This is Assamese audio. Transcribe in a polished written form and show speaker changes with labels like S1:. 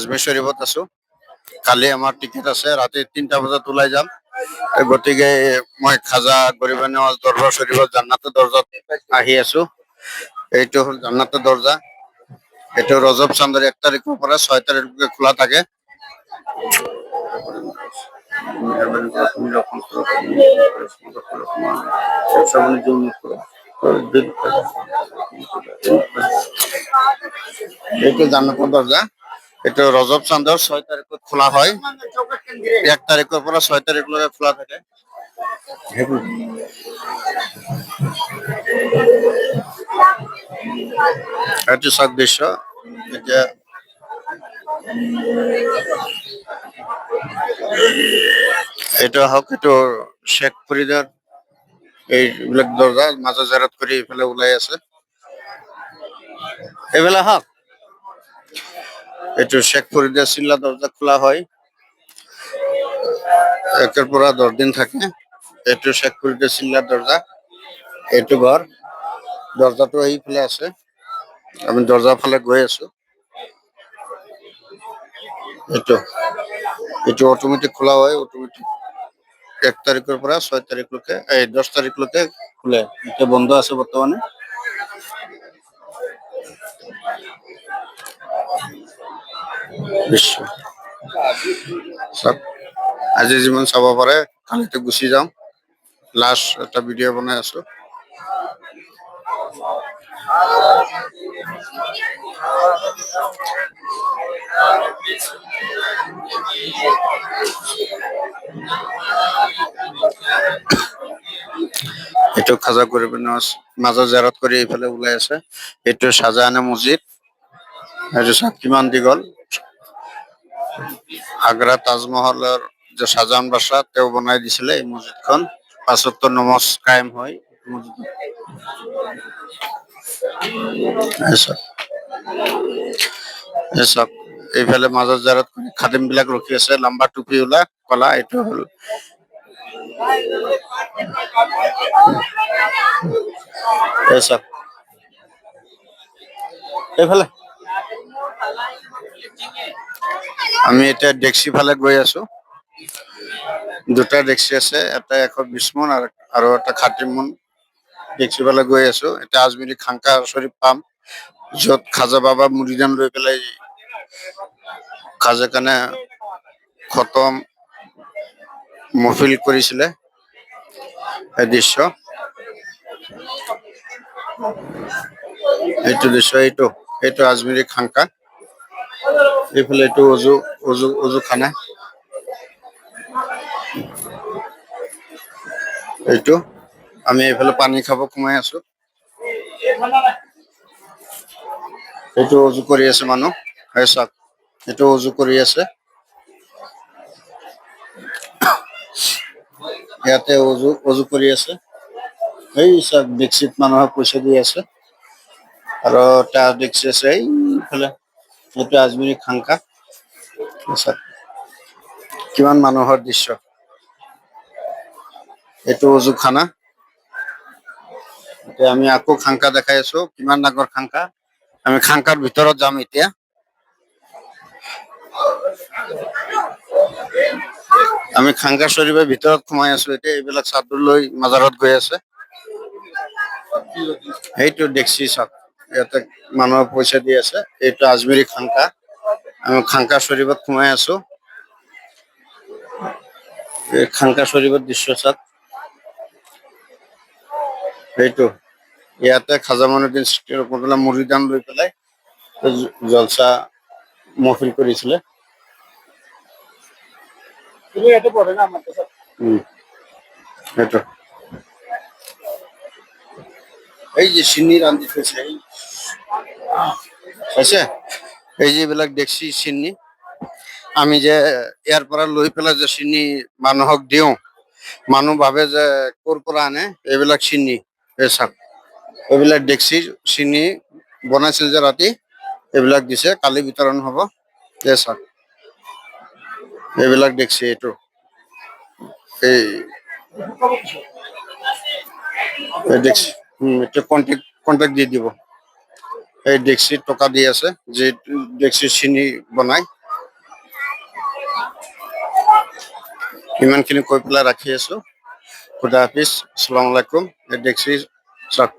S1: আজমেৰ শৰীফত আছো। কালি আমাৰ টিকেট আছে, ৰাতি 3টা বজাত ওলাই যাম। গতিকে মই খাজা গৰিব নৱাজ দৰবাৰ শৰীফত জান্নাতুল দৰ্জাত আহি আছো। এইটো হ'ল জান্নাতুল দৰ্জা। এইটো ৰজব চান্দৰ 1 তাৰিখৰ পৰা 6 তাৰিখলৈকে খোলা থাকে। এইটো জান্নাতুল দৰ্জা। এইটো ৰজব চান্দৰ 6 তাৰিখত খোলা হয়। 1 তাৰিখৰ পৰা 6 তাৰিখলৈকে খোলা থাকে। এইটো চাওক দৃশ্য। এতিয়া এইটো আহক, এইটো শেখ ফৰিদৰ এইবিলাক দৰ্জা মাজত জেৰাত কৰি এইফালে ওলাই আছে। এইফালে আহক। এইটো শেখ ফৰিদৰ চিল্লা দৰ্জা খোলা হয়। 1 পৰা 10 দিন থাকে। এইটো শেখ ফৰিদৰ চিল্লা দৰ্জা। এইটো ঘৰ, দৰ্জাটো এইফালে আছে। আমি দৰ্জাৰ ফালে গৈ আছো। এইটো অটোমেটিক খোলা হয়। অটোমেটিক 1 তাৰিখৰ পৰা 6 তাৰিখলৈকে 10 তাৰিখলৈকে খোলে। এতিয়া বন্ধ আছে বৰ্তমানে। আজি যিমান চাব পাৰে, কালিতো গুচি যাম। লাষ্ট এটা ভিডিঅ' বনাই আছো। এইটো খাজা গৰিব নৱাজ মাজত জেৰাত কৰি এইফালে ওলাই আছে। এইটো শাহজাহানে মছজিদ। এইটো চাওক কিমান দীঘল। আগ্ৰা তাজমহলৰ যে শাহজাহান বাদশাহ তেওঁ বনাই দিছিলে এই মছজিদখন। 5 ওয়াক্ত নমাজ কায়েম হয়। চাওক এইফালে মাজত জেৰাত কৰি খাদিম বিলাক ৰখি আছে, লম্বা টুপি ওলা কলা। এইটো হ'ল চাওক এইফালে। আমি এতিয়া ডেক্সি ফালে গৈ আছো। 2টা ডেক্সি আছে, এটা 120 মোন আৰু এটা 60 মোন। ডেক্সি ফালে গৈ আছো। এটা আজমিৰি খানকা শৰীফ পাম, য'ত খাজা বাবা মুৰিদান লৈ পেলাই খাজা খানে খতম মহফিল কৰিছিলে। এই দৃশ্য, এইটো দৃশ্য, এইটো আজমিৰি খানকা। এইফালে এইটো অজু খানা। এইটো আমি এইফালে পানী খাব সোমাই আছো। এইটো অজু কৰি আছে মানুহ। চাওক এইটো অজু কৰি আছে। ইয়াতে অজু কৰি আছে। এই চাওক ডেক্সিত মানুহক পইচা দি আছে। আৰু এটা ডেক্সি আছে এইফালে। এইটো আজমিৰি খানকা। কিমান মানুহৰ দৃশ্য। এইটো অজু খানা। এতিয়া আমি আকৌ খানকা দেখাই আছো, কিমান ডাঙৰ খানকা। আমি খানকাৰ ভিতৰত যাম এতিয়া। আমি খানকা শৰীফৰ ভিতৰত সোমাই আছো এতিয়া। এইবিলাক চাদৰ লৈ মাজাৰত গৈ আছে। সেইটো ডেক্সি চাওক, ইয়াতে মানুহক পইচা দি আছে। এইটো আজমিৰি খানকা। আমি খানকা শৰীফত সোমাই আছো। এই খানকা শৰীফৰ দৃশ্য চাওক। সেইটো ইয়াতে খাজা মনুদ্দিন মুৰিদান লৈ পেলাই জলসা মহফিল কৰিছিলে। সেইটো এই যে চিনি ৰান্ধি থৈছে হৈছে। এই যিবিলাক ডেক্সি চিনি আমি যে ইয়াৰ পৰা লৈ পেলাই যে চিনি মানুহক দিওঁ, মানুহ ভাবে যে ক'ৰ পৰা আনে। এইবিলাক চিনি এই চাওক, এইবিলাক ডেক্সি চিনি বনাইছিল যে ৰাতি, এইবিলাক দিছে। কালি বিতৰণ হ'ব। এই চাওক এইবিলাক ডেক্সি। এইটো এই ডেক্সি এইটো কন্টেক্ট দি দিব। এই ডেক্সিত টকা দি আছে, যে ডেক্সি চিনি বনাই। ইমানখিনি কৈ পেলাই ৰাখি আছো। খুদা হাফিজ, আসসালামু আলাইকুম। এই ডেক্সি চাওক।